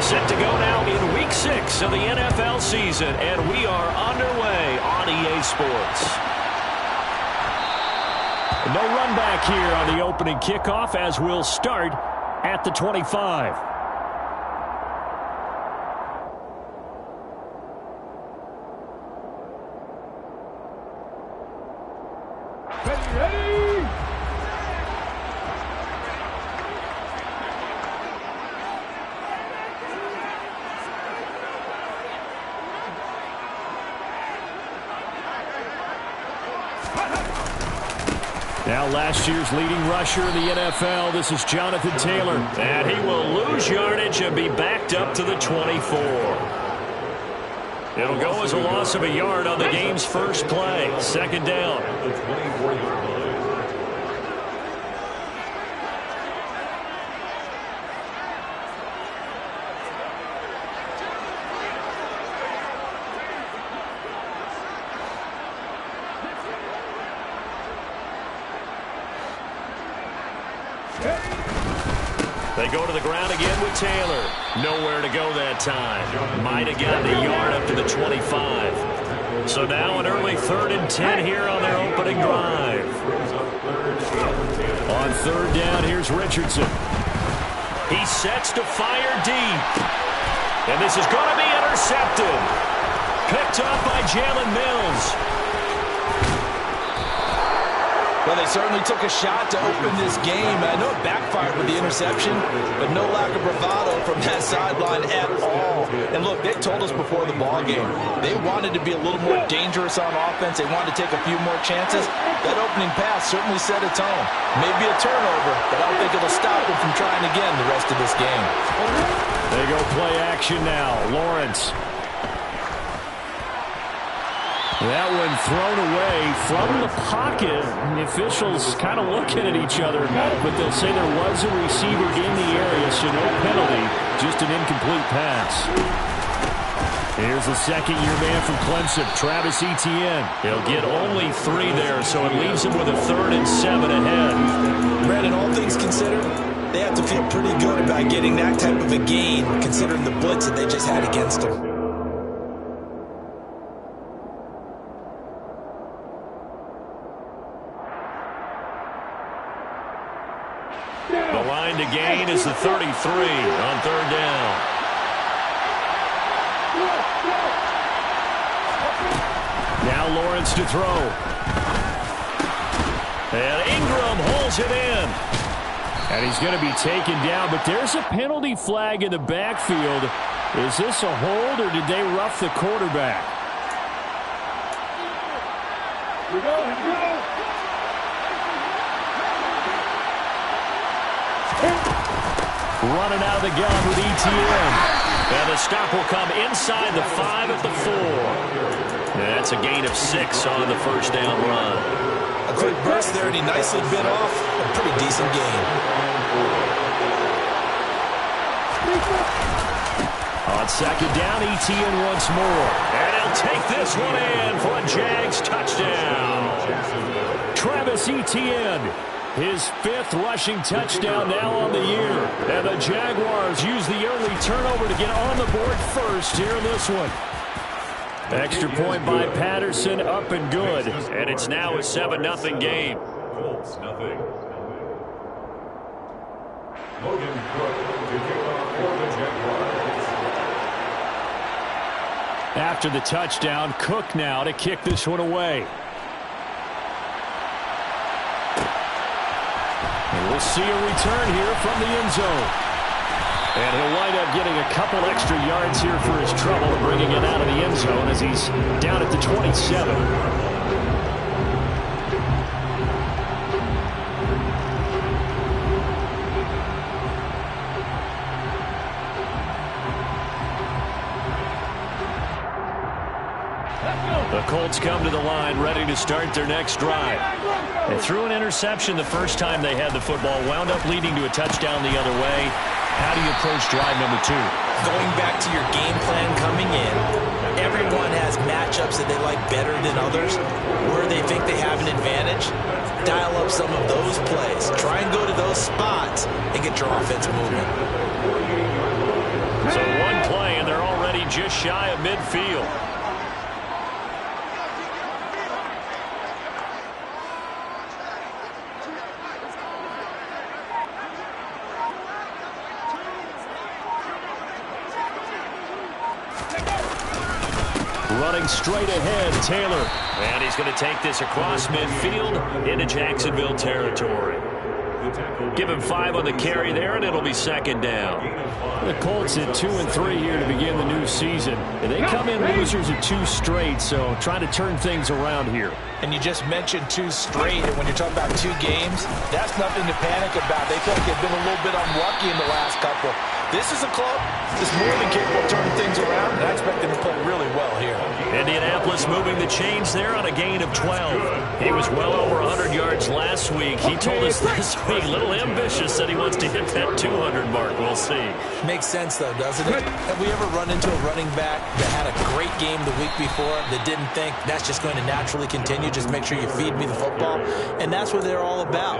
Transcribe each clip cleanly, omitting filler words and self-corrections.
Set to go now in Week 6 of the NFL season, and we are underway on EA Sports. No run back here on the opening kickoff as we'll start at the 25. Now last year's leading rusher in the NFL, this is Jonathan Taylor. And he will lose yardage and be backed up to the 24. It'll go as a loss of a yard on the game's first play. Second down. They go to the ground again with Taylor. Nowhere to go that time. Might have gotten a yard up to the 25. So now an early 3rd and 10 here on their opening drive. On 3rd down, here's Richardson. He sets to fire deep. And this is going to be intercepted. Picked up by Jalen Mills. Well, they certainly took a shot to open this game. I know it backfired with the interception, but no lack of bravado from that sideline at all. And look, they told us before the ball game, they wanted to be a little more dangerous on offense. They wanted to take a few more chances. That opening pass certainly set a tone. Maybe a turnover, but I don't think it'll stop them from trying again the rest of this game. They go play action now. Lawrence. That one thrown away from the pocket. The officials kind of looking at each other, but they'll say there was a receiver in the area, so no penalty, just an incomplete pass. Here's the second-year man from Clemson, Travis Etienne. He'll get only 3 there, so it leaves him with a 3rd and 7 ahead. Brandon, all things considered, they have to feel pretty good about getting that type of a gain, considering the blitz that they just had against them. The line to gain is the 33 on 3rd down. Now Lawrence to throw. And Ingram holds it in. And he's going to be taken down, but there's a penalty flag in the backfield. Is this a hold, or did they rough the quarterback? Here we go. Running out of the gun with Etienne. And the stop will come inside the 5 at the 4. That's a gain of 6 on the first down run. A quick burst there, and he nicely bit off a pretty decent gain. On 2nd down, Etienne once more. And he'll take this one in for a Jags touchdown. Travis Etienne. His 5th rushing touchdown now on the year. And the Jaguars use the early turnover to get on the board first here in this one. Extra point by Patterson, up and good. And it's now a 7-0 game. Colts, nothing. Logan Cook to kick off for the Jaguars. After the touchdown, Cook now to kick this one away. And we'll see a return here from the end zone. And he'll wind up getting a couple extra yards here for his trouble, bringing it out of the end zone as he's down at the 27. The Colts come to the line, ready to start their next drive. They threw an interception the first time they had the football, wound up leading to a touchdown the other way. How do you approach drive number 2? Going back to your game plan coming in, everyone has matchups that they like better than others. Where they think they have an advantage, dial up some of those plays. Try and go to those spots and get your offense moving. So one play, and they're already just shy of midfield. Running straight ahead, Taylor. And he's going to take this across midfield into Jacksonville territory. Give him 5 on the carry there, and it'll be second down. The Colts at 2-3 here to begin the new season. And they come in losers at 2 straight, so trying to turn things around here. And you just mentioned 2 straight, and when you're talking about 2 games, that's nothing to panic about. They feel like they've been a little bit unlucky in the last couple. This is a club that's more than capable of turning things around, and I expect them to play really well here. Indianapolis moving the chains there on a gain of 12. He was well over 100 yards last week. He told us this week, a little ambitious, that he wants to hit that 200 mark. We'll see. Makes sense, though, doesn't it? Have we ever run into a running back that had a great game the week before that didn't think that's just going to naturally continue? Just make sure you feed me the football. And that's what they're all about.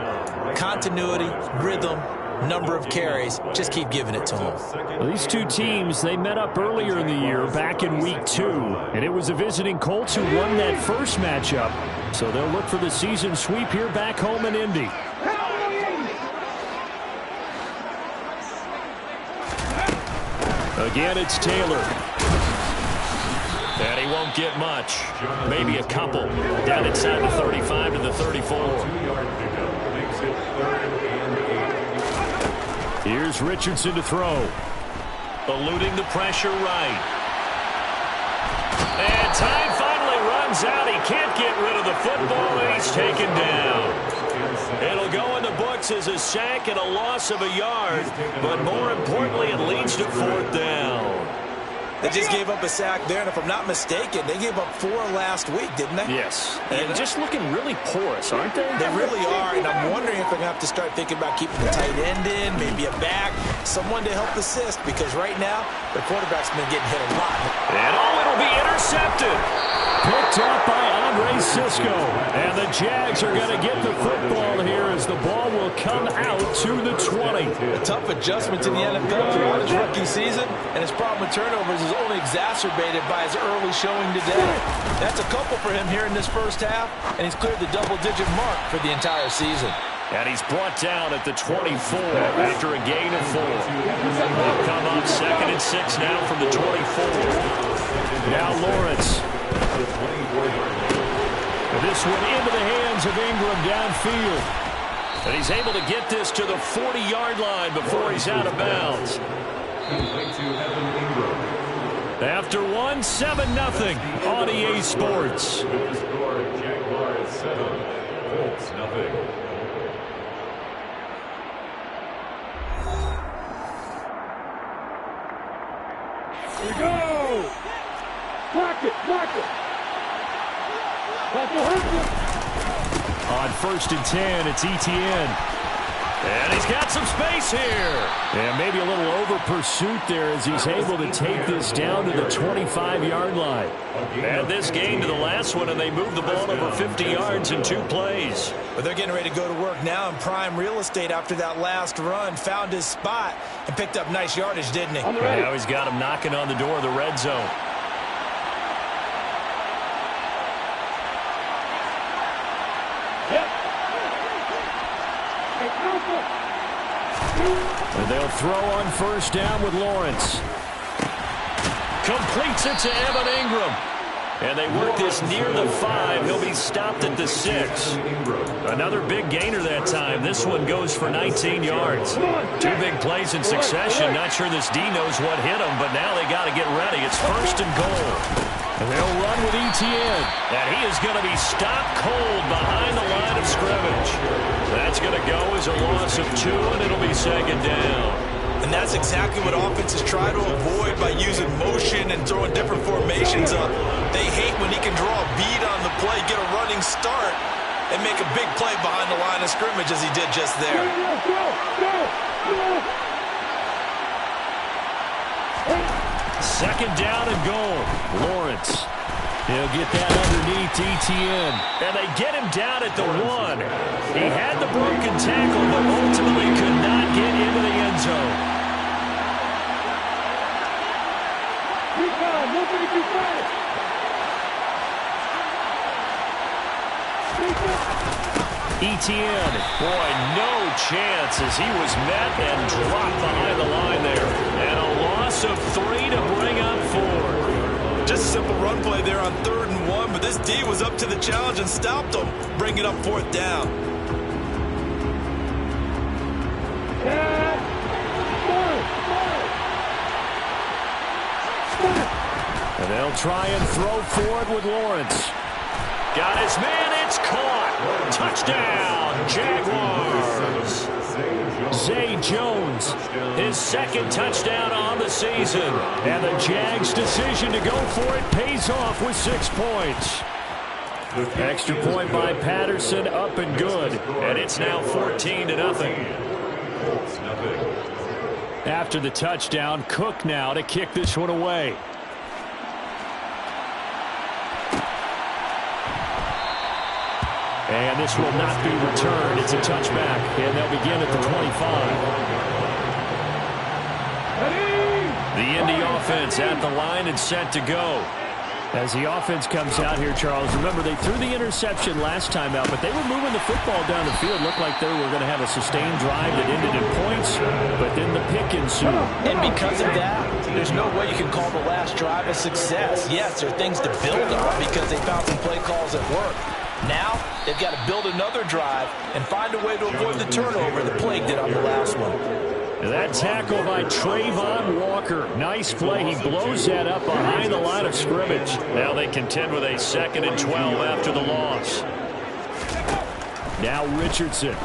Continuity, rhythm, number of carries. Just keep giving it to them. Well, these 2 teams, they met up earlier in the year back in week 2. And it was the visiting Colts who won that first matchup. So they'll look for the season sweep here back home in Indy. Again, it's Taylor. And he won't get much. Maybe a couple. Down inside the 35 to the 34. Here's Richardson to throw. Eluding the pressure right. And time finally runs out. He can't get rid of the football, and he's taken down. It'll go in the books as a sack and a loss of a yard, but more importantly, it leads to 4th down. They just gave up a sack there, and if I'm not mistaken, they gave up 4 last week, didn't they? Yes. And just looking really porous, aren't they? They really are, and I'm wondering if they're going to have to start thinking about keeping the tight end in, maybe a back, someone to help assist, because right now, their quarterback's been getting hit a lot. And it'll be intercepted. Picked up by Andre Cisco. And the Jags are going to get the football here as the ball will come out to the 20. A tough adjustment to the NFL throughout his rookie season, and his problem with turnovers is only exacerbated by his early showing today. That's a couple for him here in this first half, and he's cleared the double-digit mark for the entire season. And he's brought down at the 24 after a gain of 4. They'll come up 2nd and 6 now from the 24. Now Lawrence. This one into the hands of Ingram downfield. And he's able to get this to the 40-yard line before he's out of bounds. After 1, 7-0 on EA Sports. Jaguars 7, Colts 0. Here we go! Block it! Block it! On 1st and 10, it's Etienne. And he's got some space here. And maybe a little over pursuit there as he's able to take this down to the 25-yard line. And this gain to the last one, and they moved the ball over 50 yards in 2 plays. But they're getting ready to go to work now in prime real estate after that last run. Found his spot and picked up nice yardage, didn't he? Now he's got him knocking on the door of the red zone. And they'll throw on 1st down with Lawrence. Completes it to Evan Ingram. And they work this near the 5. He'll be stopped at the 6. Another big gainer that time. This one goes for 19 yards. 2 big plays in succession. Not sure this D knows what hit him, but now they got to get ready. It's 1st and goal. And they'll run with Etienne. And he is going to be stopped cold behind the line of scrimmage. That's going to go as a loss of 2, and it'll be 2nd down. And that's exactly what offenses try to avoid by using motion and throwing different formations up. They hate when he can draw a bead on the play, get a running start, and make a big play behind the line of scrimmage as he did just there. Second down and goal. Lawrence. He'll get that underneath Etienne. And they get him down at the 1. He had the broken tackle, but ultimately could not get into the end zone. Etienne. Boy, no chance as he was met and dropped behind the line there. And a loss of 3 to bring up 4. Just a simple run play there on 3rd and 1, but this D was up to the challenge and stopped him, bringing up 4th down. And they'll try and throw forward with Lawrence. Got his man, it's caught. Touchdown, Jaguars. Zay Jones, his 2nd touchdown on the season. And the Jags' decision to go for it pays off with 6 points. Extra point by Patterson, up and good. And it's now 14-0. After the touchdown, Cook now to kick this one away. And this will not be returned. It's a touchback, and they'll begin at the 25. The Indy offense at the line and set to go. As the offense comes out here, Charles, remember they threw the interception last time out, but they were moving the football down the field. Looked like they were going to have a sustained drive that ended in points, but then the pick ensued. And because of that, there's no way you can call the last drive a success. Yes, there are things to build on because they found some play calls that work. Now, they've got to build another drive and find a way to avoid the turnover that plagued it on the last one. That tackle by Trayvon Walker. Nice play. He blows that up behind the line of scrimmage. Now they contend with a 2nd and 12 after the loss. Now Richardson.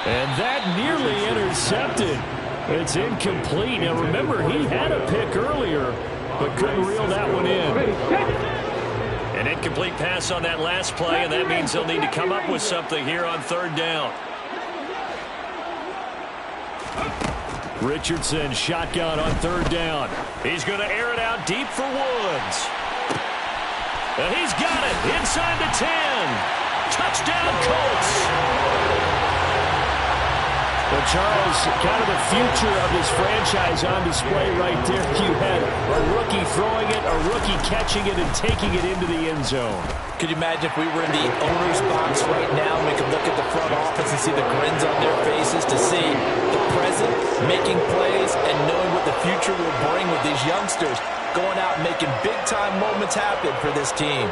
And that nearly intercepted. It's incomplete. Now remember, he had a pick earlier, but couldn't reel that one in. An incomplete pass on that last play, and that means they'll need to come up with something here on 3rd down. Richardson shotgun on 3rd down. He's going to air it out deep for Woods. And he's got it inside the 10. Touchdown, Colts. Well, Charles, kind of the future of this franchise on display right there. You had a rookie throwing it, a rookie catching it, and taking it into the end zone. Could you imagine if we were in the owner's box right now and we could look at the front office and see the grins on their faces to see the present, making plays, and knowing what the future will bring with these youngsters going out and making big-time moments happen for this team.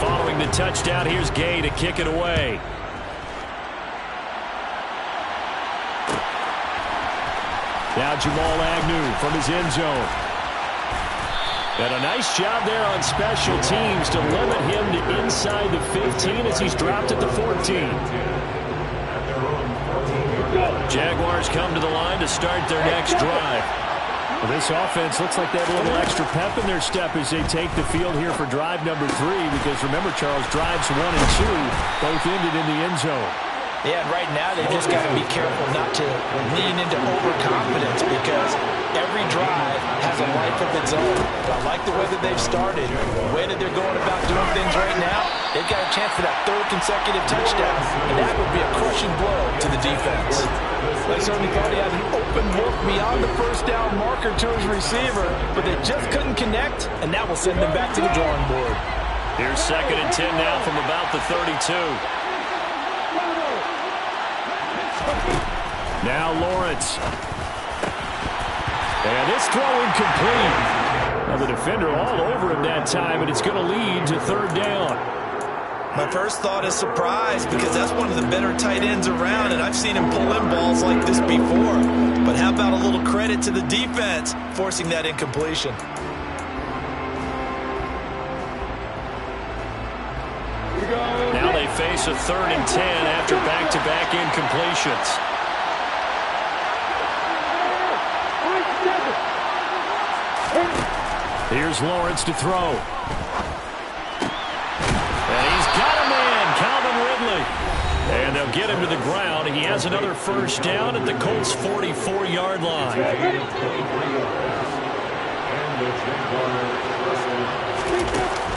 Following the touchdown, here's Gay to kick it away. Now Jamal Agnew from his end zone. And a nice job there on special teams to limit him to inside the 15 as he's dropped at the 14. Jaguars come to the line to start their next drive. Well, this offense looks like they have a little extra pep in their step as they take the field here for drive number 3, because remember, Charles, drives 1 and 2 both ended in the end zone. Yeah, and right now they just got to be careful not to lean into overconfidence because every drive has a life of its own. I like the way that they've started, the way that they're going about doing things right now. They've got a chance for that 3rd consecutive touchdown, and that would be a crushing blow to the defense. They certainly thought he had an open look beyond the 1st down marker to his receiver, but they just couldn't connect, and that will send them back to the drawing board. Here's 2nd and 10 now from about the 32. Now Lawrence. And this throw incomplete. Now the defender all over him that time, and it's going to lead to 3rd down. My first thought is surprise because that's one of the better tight ends around, and I've seen him pull in balls like this before. But how about a little credit to the defense forcing that incompletion? Now they face a 3rd and 10 after back-to-back incompletions. Here's Lawrence to throw. And he's got a man, Calvin Ridley. And they'll get him to the ground. He has another 1st down at the Colts' 44-yard line.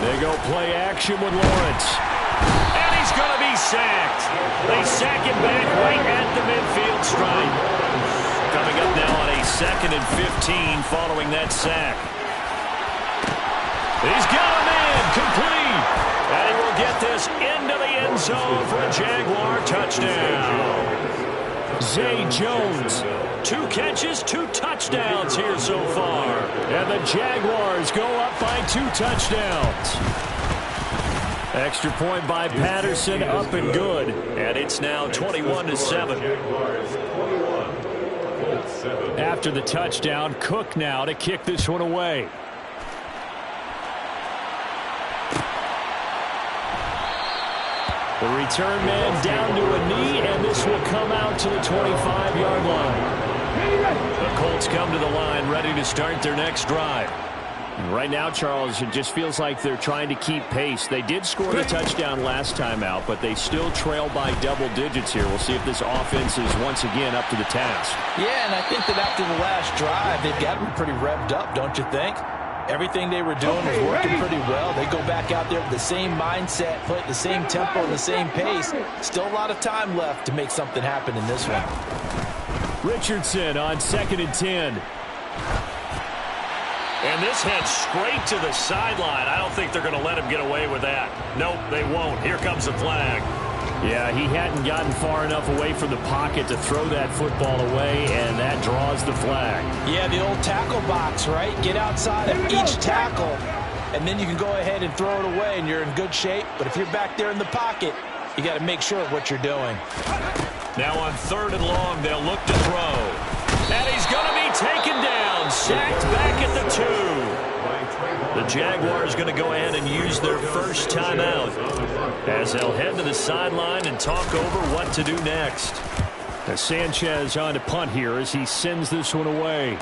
They go play action with Lawrence. And he's going to be sacked. They sack him back right at the midfield stripe. Coming up now on a 2nd and 15 following that sack. He's got him in, complete. And he will get this into the end zone for a Jaguar touchdown. Zay Jones, 2 catches, 2 touchdowns here so far. And the Jaguars go up by 2 touchdowns. Extra point by Patterson, up and good. And it's now 21-7. After the touchdown, Cook now to kick this one away. The return man down to a knee, and this will come out to the 25-yard line. The Colts come to the line ready to start their next drive. Right now, Charles, it just feels like they're trying to keep pace. They did score the touchdown last time out, but they still trail by double digits here. We'll see if this offense is once again up to the task. Yeah, and I think that after the last drive, they've got to be pretty revved up, don't you think? Everything they were doing was working pretty well. They go back out there with the same mindset, play at the same tempo and the same pace. Still a lot of time left to make something happen in this one. Richardson on 2nd and 10. And this heads straight to the sideline. I don't think they're going to let him get away with that. Nope, they won't. Here comes the flag. Yeah, he hadn't gotten far enough away from the pocket to throw that football away, and that draws the flag. Yeah, the old tackle box, right? Get outside of each tackle, and then you can go ahead and throw it away, and you're in good shape. But if you're back there in the pocket, you got to make sure of what you're doing. Now on 3rd and long, they'll look to throw. And he's going to be taken down, sacked back at the 2. The Jaguars going to go ahead and use their first timeout as they'll head to the sideline and talk over what to do next. Now Sanchez on to punt here as he sends this one away.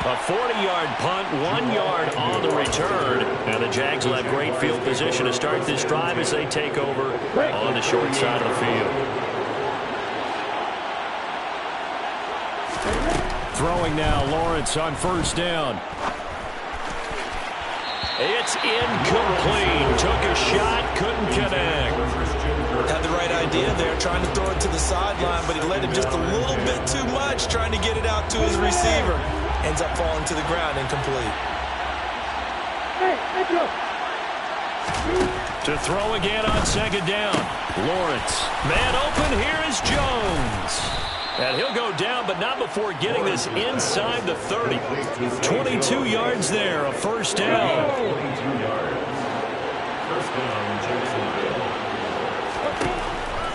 A 40-yard punt, 1 yard on the return. And the Jags will have great field position to start this drive as they take over on the short side of the field. Throwing now, Lawrence on 1st down. It's incomplete. Took a shot, couldn't connect. Had the right idea there, trying to throw it to the sideline, but he let it just a little bit too much, trying to get it out to his receiver. Ends up falling to the ground, incomplete. To throw again on 2nd down. Lawrence. Man open, here is Jones. And he'll go down, but not before getting this inside the 30. 22 yards there, a 1st down.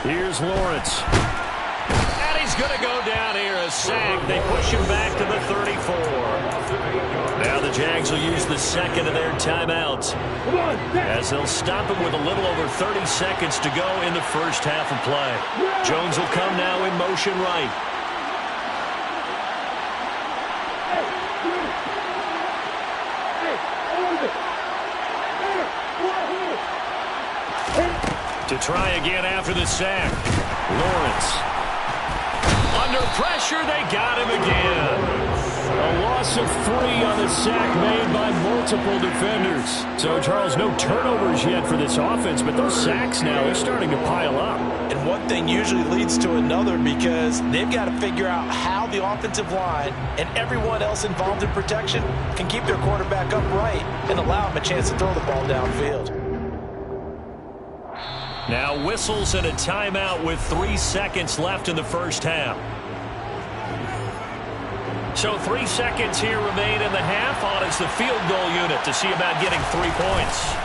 Here's Lawrence. And he's going to go down here, a sack. They push him back to the 34. Now the Jags will use the 2nd of their timeouts as they'll stop him with a little over 30 seconds to go in the first half of play. Jones will come now in motion right. To try again after the sack. Lawrence. Under pressure, they got him again. A loss of 3 on the sack made by multiple defenders. So, Charles, no turnovers yet for this offense, but those sacks now, they're starting to pile up. And one thing usually leads to another because they've got to figure out how the offensive line and everyone else involved in protection can keep their quarterback upright and allow him a chance to throw the ball downfield. Now whistles and a timeout with 3 seconds left in the first half. So 3 seconds here remain in the half. On is the field goal unit to see about getting 3 points.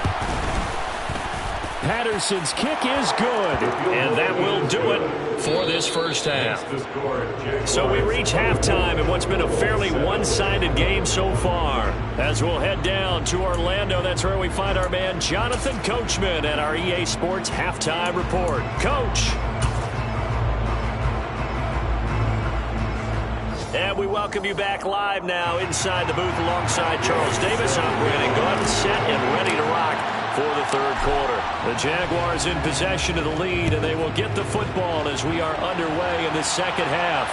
Patterson's kick is good, and that will do it for this first half. So we reach halftime in what's been a fairly one-sided game so far. As we'll head down to Orlando, that's where we find our man Jonathan Coachman at our EA Sports Halftime Report. Coach. And we welcome you back live now inside the booth alongside Charles Davis. I'm Brandon Gaudin, set and ready to rock for the third quarter. The Jaguars in possession of the lead, and they will get the football as we are underway in the second half.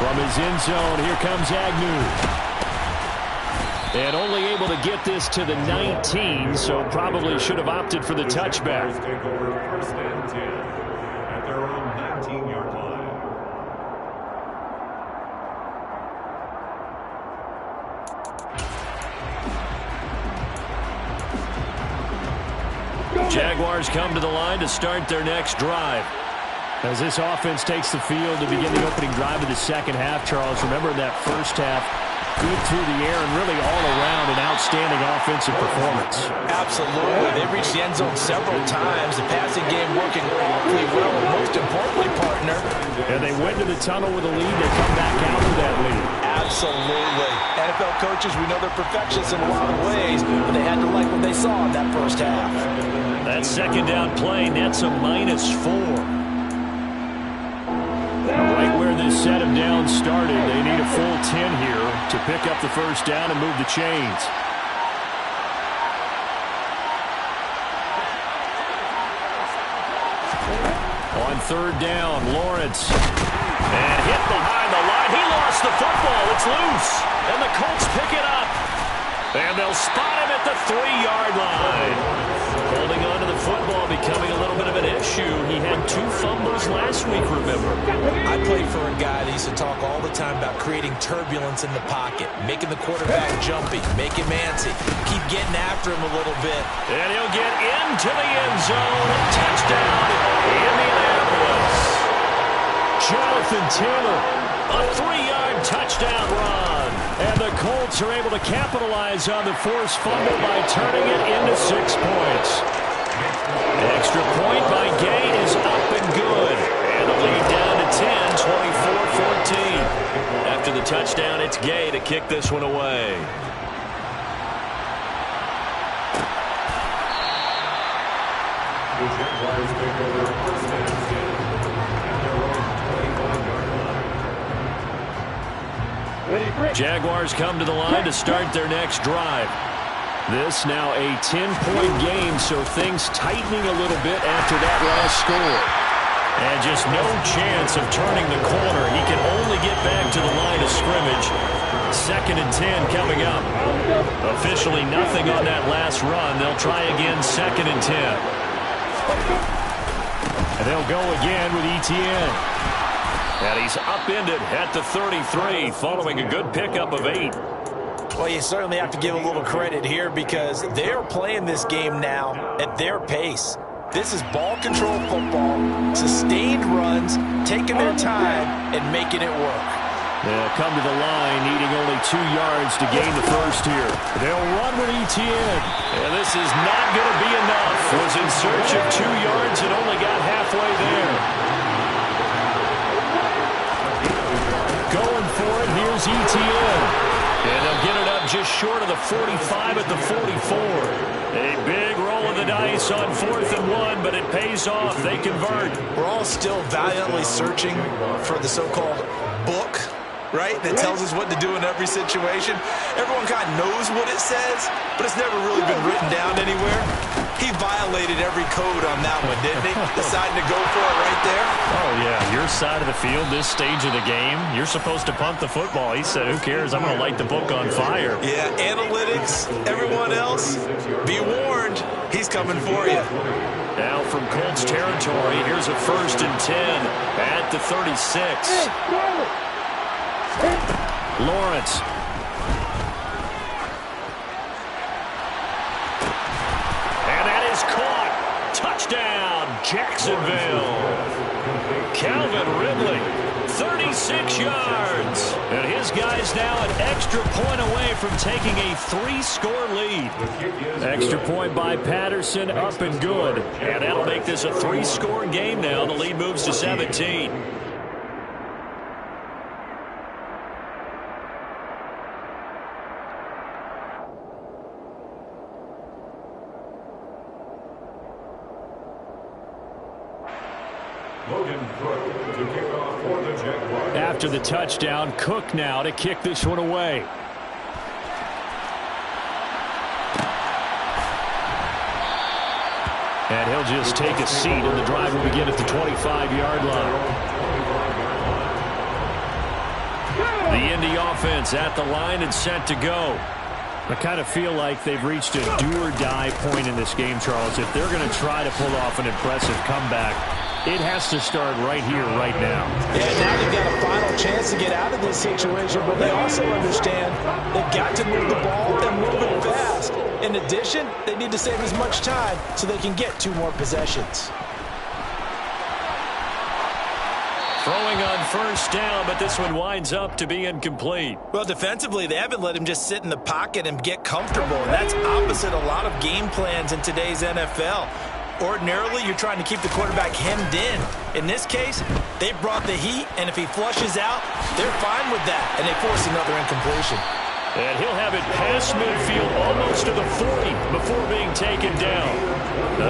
From his end zone, here comes Agnew. And only able to get this to the 19, so probably should have opted for the touchback. Take over 1st and 10 at their own 19-yard line. Jaguars come to the line to start their next drive. As this offense takes the field to begin the opening drive of the second half, Charles, remember that first half, good through the air and really all around an outstanding offensive performance. Absolutely. They reached the end zone several times. The passing game working awfully well, and most importantly, partner. And they went to the tunnel with a lead. They come back out with that lead. Absolutely. NFL coaches, we know they're perfectionists in a lot of ways, but they had to like what they saw in that first half. That second down play nets a -4. Right where this set of downs started, they need a full 10 here to pick up the first down and move the chains. On third down, Lawrence. And hit behind the line. He lost the football. It's loose. And the Colts pick it up. And they'll spot him at the 3-yard line. Holding on to the football becoming a little bit of an issue. He had 2 fumbles last week, remember. I played for a guy that used to talk all the time about creating turbulence in the pocket, making the quarterback jumpy, make him antsy, keep getting after him a little bit. And he'll get into the end zone. Touchdown, Indianapolis. Jonathan Taylor, a 3-yard touchdown run. And the Colts are able to capitalize on the forced fumble by turning it into 6 points. Extra point by Gay is up and good. And the lead down to 10, 24-14. After the touchdown, it's Gay to kick this one away. The Jaguars take over 1st and 10 at their own 25-yard line. Jaguars come to the line to start their next drive. This now a 10-point game, so things tightening a little bit after that last score. And just no chance of turning the corner. He can only get back to the line of scrimmage. 2nd and 10 coming up. Officially nothing on that last run. They'll try again 2nd and 10. And they'll go again with Etienne. And he's upended at the 33 following a good pickup of 8. Well, you certainly have to give a little credit here because they're playing this game now at their pace. This is ball control football, sustained runs, taking their time, and making it work. They'll come to the line, needing only 2 yards to gain the first here. They'll run with Etienne. And this is not going to be enough. Was in search of 2 yards and only got halfway there. Going for it, here's Etienne. And they'll get it up just short of the 45 at the 44. A big roll of the dice on 4th and 1, but it pays off. They convert. We're all still valiantly searching for the so-called book, right, that tells us what to do in every situation. Everyone kind of knows what it says, but it's never really been written down anywhere. He violated every code on that one, didn't he? Deciding to go for it right there. Oh, yeah. Your side of the field, this stage of the game, you're supposed to punt the football. He said, who cares? I'm going to light the book on fire. Yeah, analytics, everyone else, be warned. He's coming for you. Now from Colts territory, here's a 1st and 10 at the 36. Lawrence. And that is caught. Touchdown, Jacksonville. Calvin Ridley, 36 yards. And his guys now an extra point away from taking a 3-score lead. Extra point by Patterson, up and good. And that'll make this a 3-score game now. The lead moves to 17. After the touchdown, Cook now to kick this one away. And he'll just take a seat, and the drive will begin at the 25-yard line. The Indy offense at the line and set to go. I kind of feel like they've reached a do-or-die point in this game, Charles. If they're going to try to pull off an impressive comeback, it has to start right here, right now. Yeah, now they've got a final chance to get out of this situation, but they also understand they've got to move the ball and move it fast. In addition, they need to save as much time so they can get 2 more possessions. Throwing on first down, but this one winds up to be incomplete. Well, defensively, they haven't let him just sit in the pocket and get comfortable, and that's opposite a lot of game plans in today's NFL. Ordinarily, you're trying to keep the quarterback hemmed in. In this case, they brought the heat, and if he flushes out, they're fine with that, and they force another incompletion. And he'll have it past midfield almost to the 40 before being taken down.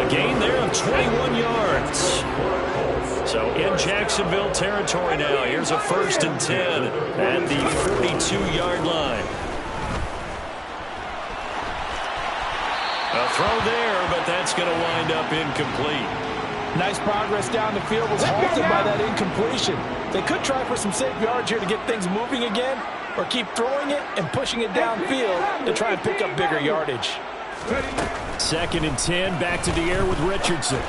A gain there of 21 yards. So in Jacksonville territory now. Here's a 1st and 10 at the 42-yard line. A throw there, but that's going to wind up incomplete. Nice progress down the field was halted by that incompletion. They could try for some safe yards here to get things moving again, or keep throwing it and pushing it downfield to try and pick up bigger yardage. 2nd and 10, back to the air with Richardson.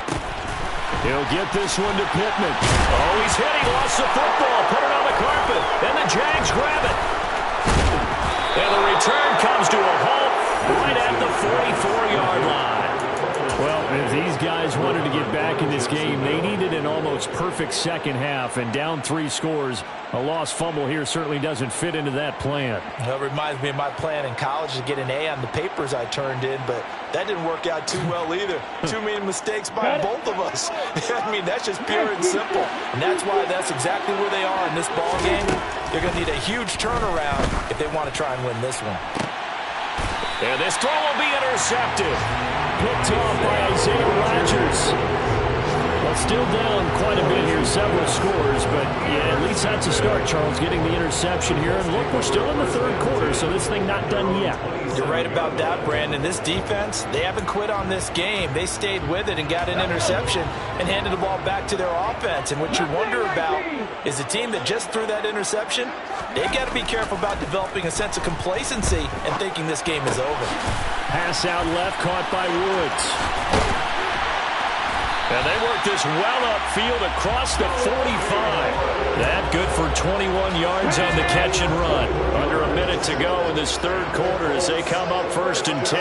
He'll get this one to Pittman. Oh, he's hit. He lost the football. Put it on the carpet. And the Jags grab it. And the return comes to a halt right at the 44-yard line. Well, if these guys wanted to get back in this game, they needed an almost perfect second half, and down 3 scores. A lost fumble here certainly doesn't fit into that plan. That reminds me of my plan in college to get an A on the papers I turned in, but that didn't work out too well either. Too many mistakes by both of us. I mean, that's just pure and simple. And that's why that's exactly where they are in this ball game. They're going to need a huge turnaround if they want to try and win this one. And this throw will be intercepted. Picked off by Isaiah Rodgers. Well, still down quite a bit here, several scores, but yeah, at least that's a start, Charles, getting the interception here. And look, we're still in the 3rd quarter, so this thing not done yet. You're right about that, Brandon. This defense, they haven't quit on this game. They stayed with it and got an interception and handed the ball back to their offense. And what you wonder about is the team that just threw that interception, they've got to be careful about developing a sense of complacency and thinking this game is over. Pass out left, caught by Woods. And they work this well upfield across the 45. That good for 21 yards on the catch and run. Under a minute to go in this 3rd quarter as they come up 1st and 10.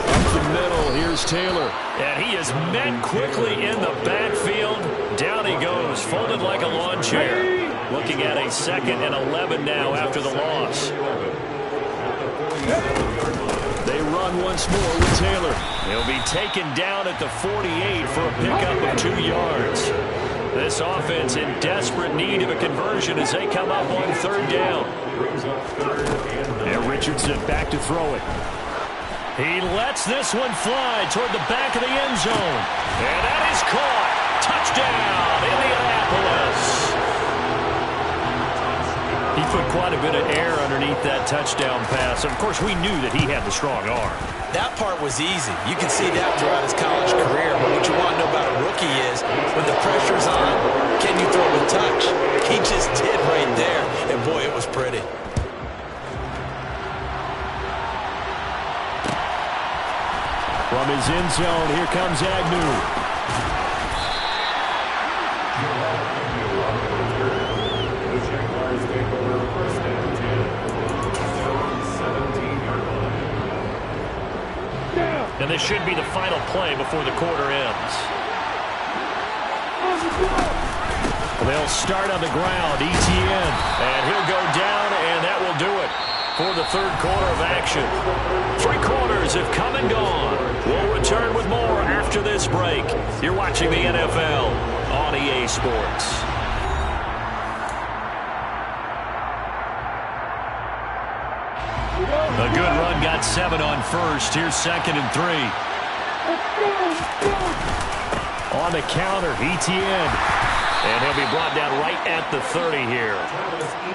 Up the middle, here's Taylor. And he is met quickly in the backfield. Down he goes, folded like a lawn chair. Looking at a 2nd and 11 now after the loss. They run once more with Taylor. He'll be taken down at the 48 for a pickup of 2 yards. This offense in desperate need of a conversion as they come up on 3rd down. And Richardson back to throw it. He lets this one fly toward the back of the end zone. And that is caught. Touchdown, Indianapolis. He put quite a bit of air underneath that touchdown pass. Of course, we knew that he had the strong arm. That part was easy. You can see that throughout his college career. But what you want to know about a rookie is when the pressure's on, can you throw a touch? He just did right there. And, boy, it was pretty. From his end zone, here comes Agnew. And this should be the final play before the quarter ends. They'll start on the ground, ETN. And he'll go down, and that will do it for the 3rd quarter of action. 3 quarters have come and gone. We'll return with more after this break. You're watching the NFL on EA Sports. A good run, got 7 on first. Here's 2nd and 3. On the counter, ETN. And he'll be brought down right at the 30 here.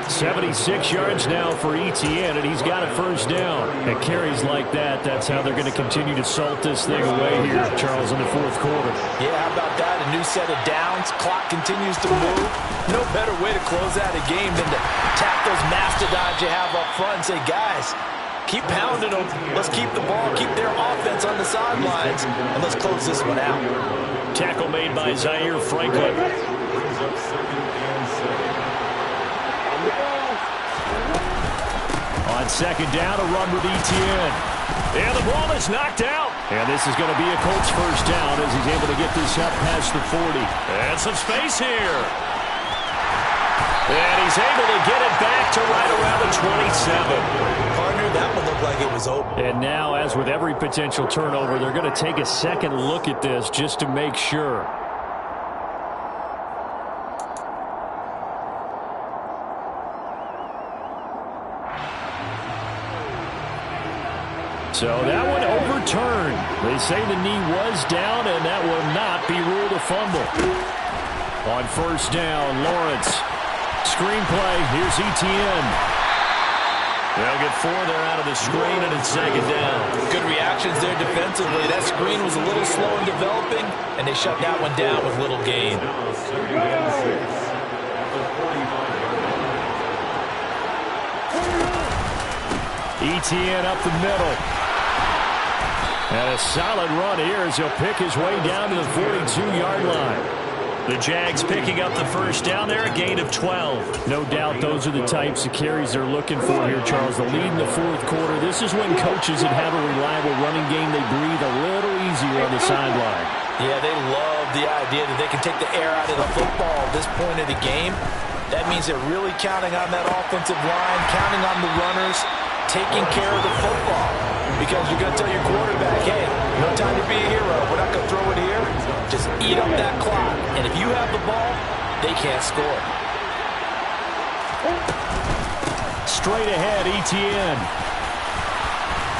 76 yards now for Etienne, and he's got a first down. And carries like that, that's how they're going to continue to salt this thing away here, Charles, in the fourth quarter. Yeah, how about that? A new set of downs. Clock continues to move. No better way to close out a game than to tap those mastodons you have up front and say, guys, keep pounding them. Let's keep the ball, keep their offense on the sidelines, and let's close this one out. Tackle made by Zaire Franklin. On second down, a run with Etienne. And the ball is knocked out. And this is going to be a Colts first down as he's able to get this up past the 40. And some space here. And he's able to get it back to right around the 27. Partner, that one looked like it was open. And now, as with every potential turnover, they're going to take a second look at this just to make sure. So that one overturned. They say the knee was down, and that will not be ruled a fumble. On first down, Lawrence. Screenplay, here's Etienne. They'll get 4 there out of the screen, and it's second down. Good reactions there defensively. That screen was a little slow in developing, and they shut that one down with little gain. Etienne up the middle. And a solid run here as he'll pick his way down to the 42-yard line. The Jags picking up the first down there, a gain of 12. No doubt those are the types of carries they're looking for here, Charles. The lead in the fourth quarter. This is when coaches that have a reliable running game, they breathe a little easier on the sideline. Yeah, they love the idea that they can take the air out of the football at this point of the game. That means they're really counting on that offensive line, counting on the runners, taking care of the football. Because you're going to tell your quarterback, hey, no time to be a hero. We're not going to throw it here. Just eat up that clock. And if you have the ball, they can't score. Straight ahead, Etienne.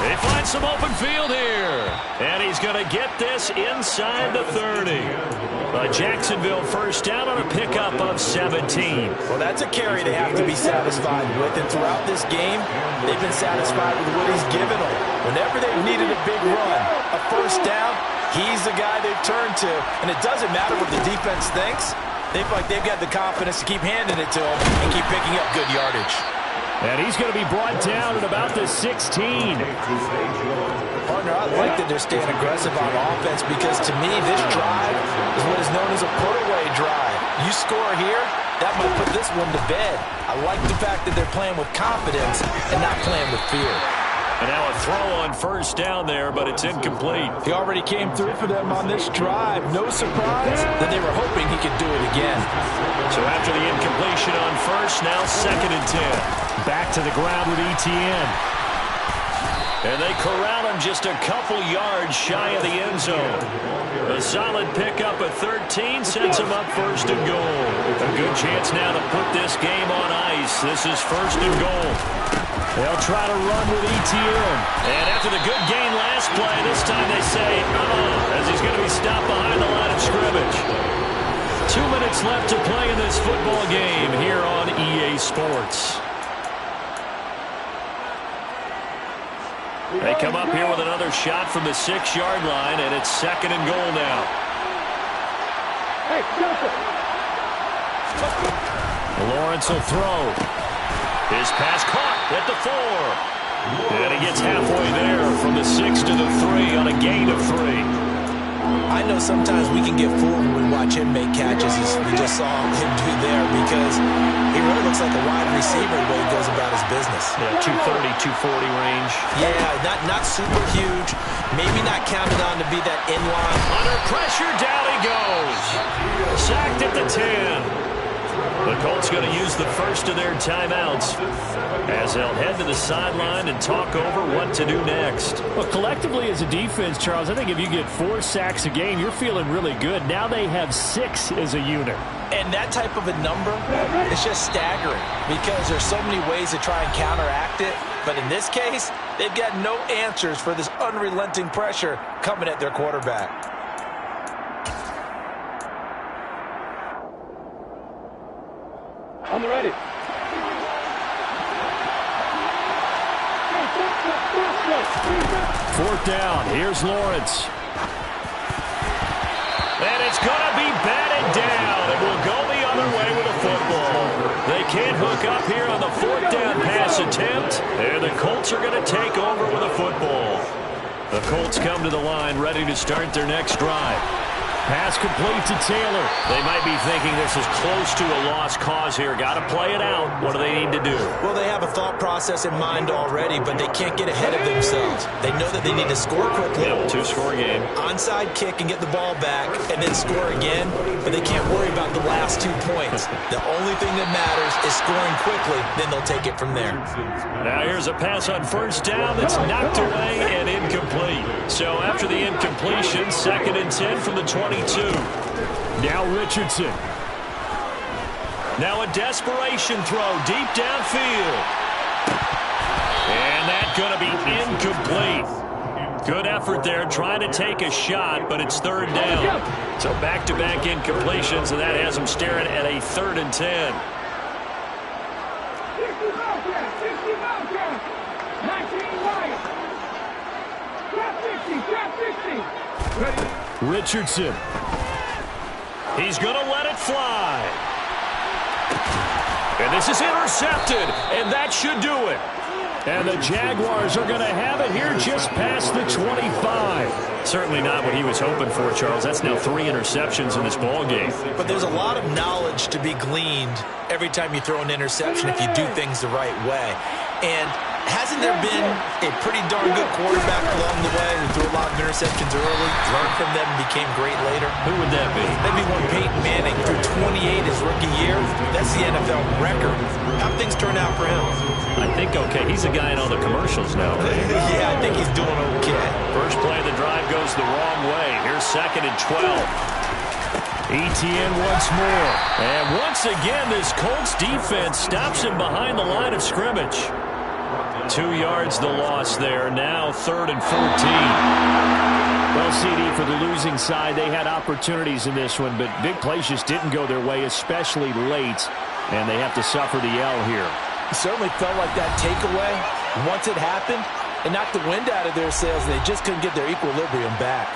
They find some open field here. And he's going to get this inside the 30. A Jacksonville first down on a pickup of 17. Well, that's a carry they have to be satisfied with. And throughout this game, they've been satisfied with what he's given them. Whenever they've needed a big run, a first down, he's the guy they've turned to. And it doesn't matter what the defense thinks. They feel like they've got the confidence to keep handing it to him and keep picking up good yardage. And he's going to be brought down at about the 16. Partner, I like that they're staying aggressive on offense because to me, this drive is what is known as a put-away drive. You score here, that might put this one to bed. I like the fact that they're playing with confidence and not playing with fear. And now a throw on first down there, but it's incomplete. He already came through for them on this drive. No surprise that they were hoping he could do it again. So after the incompletion on first, now second and 10. Back to the ground with Etienne. And they corral him just a couple yards shy of the end zone. A solid pickup at 13 sets him up first and goal. A good chance now to put this game on ice. This is first and goal. They'll try to run with Etienne. And after the good gain last play, this time they say, as he's going to be stopped behind the line of scrimmage. 2 minutes left to play in this football game here on EA Sports. They come up here with another shot from the 6-yard line, and it's second and goal now. Lawrence will throw. His pass caught at the 4. And he gets halfway there from the 6 to the 3 on a gain of 3. I know sometimes we can get fooled when we watch him make catches, as we just saw him do there, because he really looks like a wide receiver the way he goes about his business. Yeah, 230, 240 range. Yeah, not super huge. Maybe not counted on to be that in-line. Under pressure, down he goes. Sacked at the 10. The Colts going to use the first of their timeouts as they'll head to the sideline and talk over what to do next. Well, collectively as a defense, Charles, I think if you get 4 sacks a game, you're feeling really good. Now they have 6 as a unit. And that type of a number is just staggering because there's so many ways to try and counteract it. But in this case, they've got no answers for this unrelenting pressure coming at their quarterback. I'm ready. Fourth down. Here's Lawrence. And it's going to be batted down. It will go the other way with a football. They can't hook up here on the fourth down pass attempt. And the Colts are going to take over with a football. The Colts come to the line ready to start their next drive. Pass complete to Taylor. They might be thinking this is close to a lost cause here. Got to play it out. What do they need to do? Well, they have a thought process in mind already, but they can't get ahead of themselves. They know that they need to score quickly. Yep, two-score game. Onside kick and get the ball back and then score again, but they can't worry about the last 2 points. The only thing that matters is scoring quickly, then they'll take it from there. Now here's a pass on first down that's knocked away and incomplete. So after the incompletion, 2nd and 10 from the 22. Now Richardson. Now a desperation throw deep downfield. And that's going to be incomplete. Good effort there trying to take a shot, but it's 3rd down. So back-to-back incompletions, and that has them staring at a 3rd and 10. Richardson. He's going to let it fly. And this is intercepted, and that should do it. And the Jaguars are going to have it here just past the 25. Certainly not what he was hoping for, Charles. That's now 3 interceptions in this ball game. But there's a lot of knowledge to be gleaned every time you throw an interception if you do things the right way. And hasn't there been a pretty darn good quarterback along the way who threw a lot of interceptions early, learned from them, and became great later? Who would that be? That'd be one Peyton Manning threw 28 his rookie year. That's the NFL record. How things turn out for him? I think okay. He's a guy in all the commercials now. Yeah, I think he's doing okay. First play of the drive goes the wrong way. Here's 2nd and 12. Etienne once more. And once again, this Colts defense stops him behind the line of scrimmage. 2 yards the loss there. Now 3rd and 14. Well, CD, for the losing side, they had opportunities in this one, but big plays just didn't go their way, especially late, and they have to suffer the L here. It certainly felt like that takeaway, once it happened, it knocked the wind out of their sails, and they just couldn't get their equilibrium back.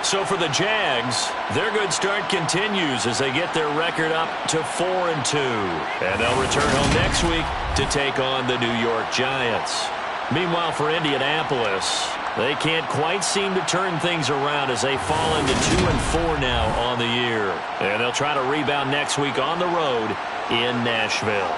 So for the Jags, their good start continues as they get their record up to 4-2. And they'll return home next week to take on the New York Giants. Meanwhile, for Indianapolis, they can't quite seem to turn things around as they fall into 2-4 now on the year. And they'll try to rebound next week on the road in Nashville.